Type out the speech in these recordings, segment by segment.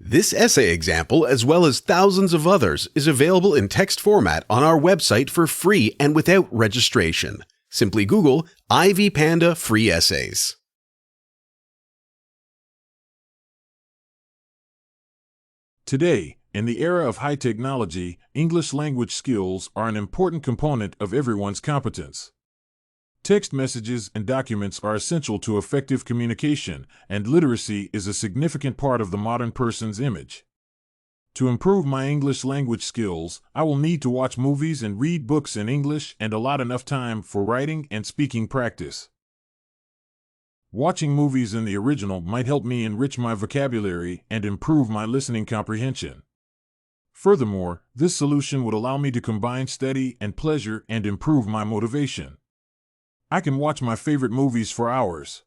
This essay example, as well as thousands of others, is available in text format on our website for free and without registration. Simply Google Ivy Panda Free Essays. Today, in the era of high technology, English language skills are an important component of everyone's competence. Text messages and documents are essential to effective communication, and literacy is a significant part of the modern person's image. To improve my English language skills, I will need to watch movies and read books in English and allot enough time for writing and speaking practice. Watching movies in the original might help me enrich my vocabulary and improve my listening comprehension. Furthermore, this solution would allow me to combine study and pleasure and improve my motivation. I can watch my favorite movies for hours.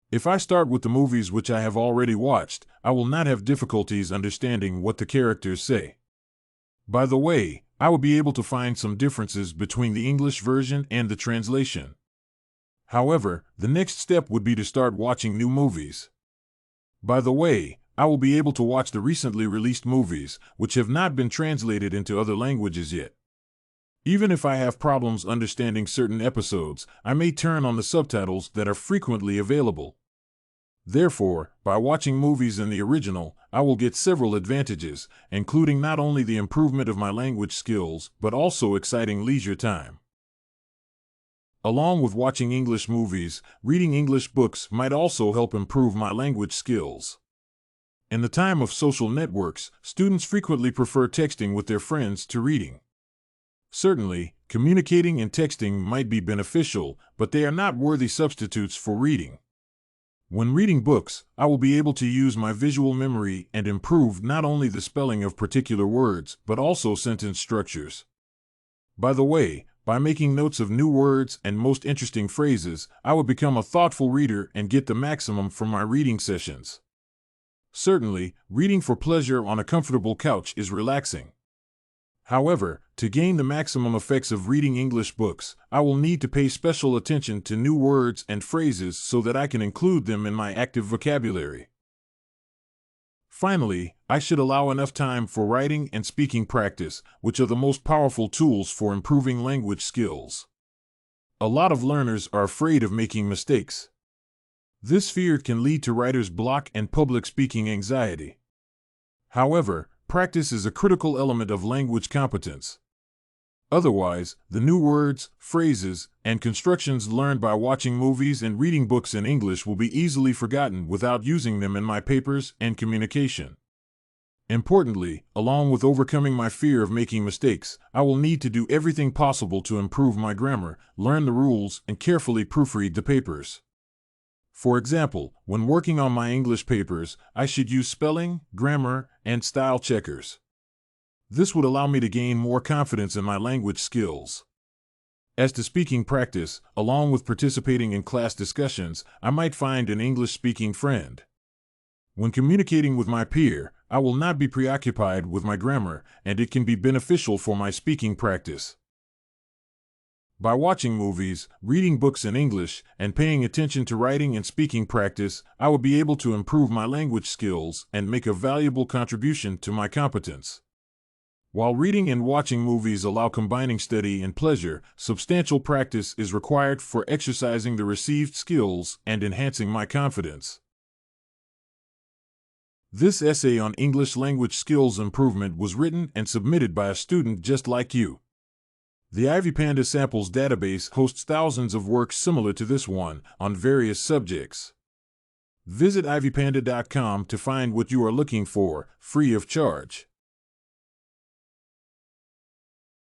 If I start with the movies which I have already watched, I will not have difficulties understanding what the characters say. By the way, I will be able to find some differences between the English version and the translation. However, the next step would be to start watching new movies. By the way, I will be able to watch the recently released movies, which have not been translated into other languages yet. Even if I have problems understanding certain episodes, I may turn on the subtitles that are frequently available. Therefore, by watching movies in the original, I will get several advantages, including not only the improvement of my language skills, but also exciting leisure time. Along with watching English movies, reading English books might also help improve my language skills. In the time of social networks, students frequently prefer texting with their friends to reading. Certainly, communicating and texting might be beneficial, but they are not worthy substitutes for reading. When reading books, I will be able to use my visual memory and improve not only the spelling of particular words, but also sentence structures. By the way, by making notes of new words and most interesting phrases, I will become a thoughtful reader and get the maximum from my reading sessions. Certainly, reading for pleasure on a comfortable couch is relaxing. However, to gain the maximum effects of reading English books, I will need to pay special attention to new words and phrases so that I can include them in my active vocabulary. Finally, I should allow enough time for writing and speaking practice, which are the most powerful tools for improving language skills. A lot of learners are afraid of making mistakes. This fear can lead to writer's block and public speaking anxiety. However, practice is a critical element of language competence. Otherwise, the new words, phrases, and constructions learned by watching movies and reading books in English will be easily forgotten without using them in my papers and communication. Importantly, along with overcoming my fear of making mistakes, I will need to do everything possible to improve my grammar, learn the rules, and carefully proofread the papers. For example, when working on my English papers, I should use spelling, grammar, and style checkers. This would allow me to gain more confidence in my language skills. As to speaking practice, along with participating in class discussions, I might find an English-speaking friend. When communicating with my peer, I will not be preoccupied with my grammar, and it can be beneficial for my speaking practice. By watching movies, reading books in English, and paying attention to writing and speaking practice, I will be able to improve my language skills and make a valuable contribution to my competence. While reading and watching movies allow combining study and pleasure, substantial practice is required for exercising the received skills and enhancing my confidence. This essay on English language skills improvement was written and submitted by a student just like you. The Ivy Panda Samples database hosts thousands of works similar to this one on various subjects. Visit ivypanda.com to find what you are looking for, free of charge.